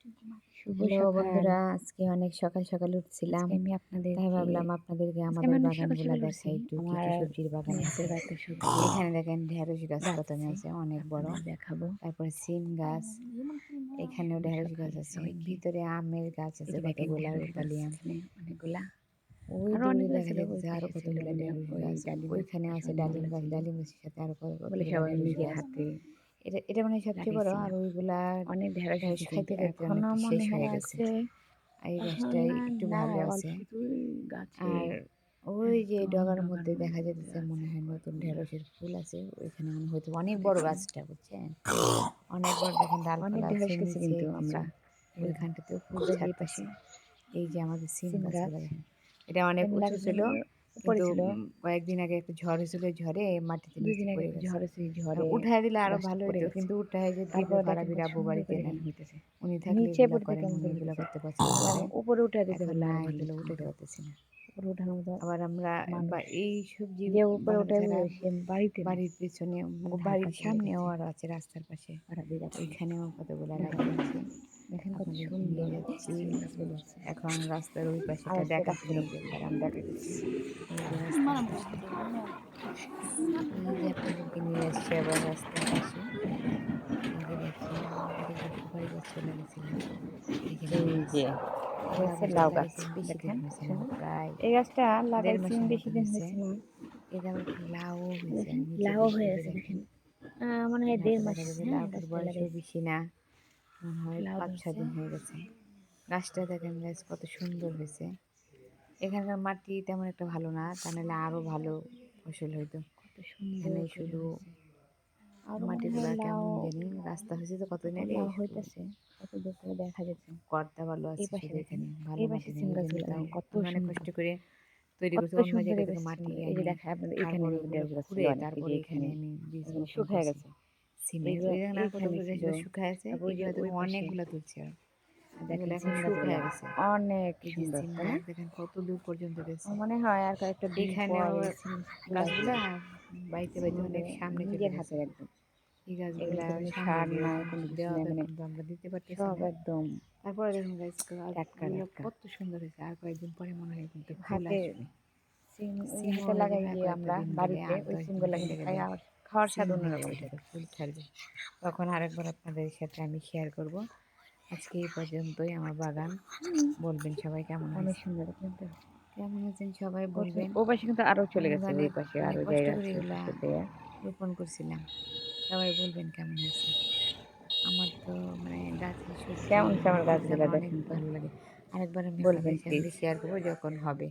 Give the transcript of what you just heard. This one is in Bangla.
শুভ হ্যালো সকাল। বন্ধুরা, আজকে অনেক সকাল সকাল উঠছিলাম। আজকে আমি তাই আপনাদেরকে ভাবলাম আপনাদেরকে আজকে আমি আমাদের অনেক সকাল, বাগানগুলা সকাল উঠছি। দেখাই, একটু কি আমার কি সবজির বাগান নিচের আছে। বাড়িতে সবজি এখানে দেখেন ঢেঁড়স গাছ গাছ কত আছে। আছে, অনেক বড়। আপনাদের দেখাবো। তারপরে সিম গাছ, এখানেও শুভ ঢেঁড়স সকাল গাছ আছে। সবাইকে। ভিতরে আমের গাছ এই আছে যে দেখেন কতগুলা, ঢেঁড়স গাছ রূপালি আম। এখানে অনেকগুলা। ওই আরো দূরে অনেকগুলো দেখা ছিল, ওই যাচ্ছে আরো পাশে ছিল কতগুলা মানে ঢেঁড়স ওই গাছ। ডালিম গাছের ওইখানেও পাশে আছে ডালিম অনেকগুলো গাছ, ছিল। ডালিম গাছের সাথে আরো বলে কতগুলা সবাই ঢেঁড়স নিজের গাছ। হাতে এটা মানে সবচেয়ে বড়, আর লাগাইছিলাম। ওইগুলা অনেক ঢেঁড়স ঢেঁড়স হয়েছে কিন্তু খাইতে খাইতে এখনো অনেকটা শেষ মনে হয় হয়ে গেছে। আছে। আর এই এখন গাছটাই আর একটু ভালো নাই, আছে। অল্প কিছুই গাছে আর ওই যে একদম ডগার ডগার মধ্যে দেখা মধ্যে যাইতেছে আছে মনে হয় নতুন ফুল। ঢেঁড়সের ফুল আছে, ওইখানে মনে হয়তো অনেক বড় দেখেন গাছটা, বুঝছেন? অনেক বড়, দেখেন অনেক ডালপালা আছে ঢেঁড়স গেছে নিচে কিন্তু কিছু। আমরা। এই দেখেন ওইখানটাতেও ফুল ওই যে এই পাশে ছাড়তেছে। এই যে আমাদের সিম সিম গাছ গাছগুলো দেখেন, এটা অনেক উঁচু ছিল, উপরে কিন্তু ছিল। কয়েকদিন আগে একটা ঝড় হয়েছিল, ওই ঝড়ে মাটিতে নিচে দুদিন আগে পড়ে একটা গেছে। ঝড় হয়েছে, এই ঝড়ে উঠায় দিলে আরো গাছটা ভালো পড়ে হতো, গেছে। কিন্তু উঠায় যে দিবে তারপরে দেখেন ফারাবির কত আব্বু সুন্দর বাড়িতে করে নাই। এখানে হইতেছে। উনি থাকলে নিচে এগুলা পড়ে থেকে করেন, কেমন উনি করে এগুলা হইতেছে। করতে পছন্দ করে। উপরে উঠে দিতে এখন পারলে আরো নাই ভালো বলে হতো উঠাতে কিন্তু পারতেছি না। উপরে ওঠানোর মতো আবার আমরা বা মানুষ এই সবজি যে উপরে বাগান উঠে ছাড়া সে বাড়িতে নাই। বাড়ির পেছনে, ঢাকা বাড়ির চলে সামনেও গেছে আরো আছে, রাস্তার পাশে। ভাড়াটিয়া আছে। ওইখানেও কতগুলা দেখেন লাগিয়েছি, দেখেন কত আপনাদেরকে নিয়ে সুন্দর যাচ্ছি। সিম গাছগুলো আছে। এখন রাস্তার ওই আর পাশেটা আজকে দেখাচ্ছি, রাস্তার এই যে দাঁড়ান দেখাচ্ছি। এই যে রাস্তার পাশে, এই যে আপনাদেরকে নিয়ে আসছি আবার রাস্তার পাশে। এই যে দেখেন, এদিকে সুপারি গাছ চলে গেছিলাম। এখানে এই লাগাইছি। যে এই এটা লাউ হচ্ছে গাছটা লাউ গাছ। লাগাইছি বেশি দিন দেখেন হয়েছে না, সুন্দর। প্রায় এই গাছটা ১.৫ লাগাইছি মাসের বেশি মতো দিন হয়েছে। হয়েছে না। এটা আবার একটু লাউও হয়েছে, দেখেন নিচে লাউ বেশি, হয়ে এই যে আছে দেখেন। দেখেন। মনে হয় এখানটা ১.৫ মাস দেখা যাচ্ছে হ্যাঁ লাউটার গাছটা বয়সও লাগাইছি। বেশি না, মনে হয় লাউ ৫-৬ ধরছে। দিন হয়ে গেছে। গাছটা দেখেন গাছ কত সুন্দর হয়েছে। এখানকার মাটি তেমন একটা ভালো না, তা নাহলে আরও ভালো ফসল হইতো। কত সুন্দর এখানে করে শুধু হয়েছে। আরো মনে হয় মাটিগুলা লাউ কেমন জানি, রাস্তা হয়েছে তো কতদিন কত আগে, লাউ শুধু হইতেছে কত দূর করে দেখা যাচ্ছে। কর্তা ভালো এই আছে পাশে শুধু, দেখেন এখানে ভালো এই পাশে মাটি নেই, সিম এই জন্য গাছগুলো তাও দেখেন কত আমি অনেক সুন্দর কষ্ট করে তৈরি কত করছি, অন্য সুন্দর এই জায়গা থেকে পাশে সিম মাটি গাছ। এই যে এনে, দেখা আপনাদের এখানে তারপরে কিন্তু ওগুলো ঢেঁড়স গাছ ছিল খুঁড়ে অনেক। এই যে তারপরে এখানে এখানে আমি বীজ এখানে বপন শুকায় করছি গেছে। এই সিমের। যে ওই দেখেন আর এইখানে কতগুলো ছিল। যেগুলো শুকায় আছে, তারপর ওই যে এগুলো ওই দেখেন পাশে অনেকগুলো তুলছি আর, এগুলো দেখেন এখন সিম শুকায় গাছগুলা গেছে। অনেক এই যে সুন্দর সিম তাই না? গাছ দেখেন কত দূর পর্যন্ত গেছে। আমার মনে হয় আর কয়েকটা দিন এইখানেও পর এই সিম গাছগুলো আসবে। গাছগুলা বাইতে বাইতে অনেক সামনে চলে নিজের গেছে। হাতের একদম। এই গাছগুলা এগুলোতে কোনো সামনে সার দিয়ে নাই, কোনো কিছু নাই, দেওয়াতে মানে কিন্তু আমরা দিতে পারতেছি সব না। একদম তারপরে দেখুন টাটকা গাছগুলো টাটকা। কত সুন্দর হয়েছে, আর কয়েকদিন পরে মনে হয় কিন্তু ফুল হাতে আসবে। সিম ওই যে সিমও হাতে হয়ে লাগাই যাবে আর যে কয়েকটা আমরা দিন গেলে, বাড়িতে ওই ৮-১০ দিন সিমগুলা কিন্তু গেলে খাই আর খাওয়ার সিম স্বাদ হয়ে অন্যরকম যাবে, এটা। কিন্তু ফুল ছাড়বে। তখন আরেকবার আপনাদের সাথে আমি শেয়ার করব। আজকে এই পর্যন্তই আমার বাগান। বলবেন সবাই কেমন অনেক হয়েছে। সুন্দর কিন্তু কেমন আছেন সবাই বলবেন। ও পাশে কিন্তু আরো চলে আমি গেছে, ওই অনেক পাশে অনেক আরো কষ্ট জায়গা করে আছে এগুলা পাশে দেয়া। রোপণ করছিলাম। সবাই বলবেন কেমন হয়েছে। আমার তো মানে গাছের সবজি কেমন হচ্ছে আমার দেখতে গাছগুলা আমার অনেক দেখেন তো, ভালো লাগে। আরেকবার আমি বলবেন আপনাদের সাথে প্লিজ। শেয়ার করবো যখন হবে।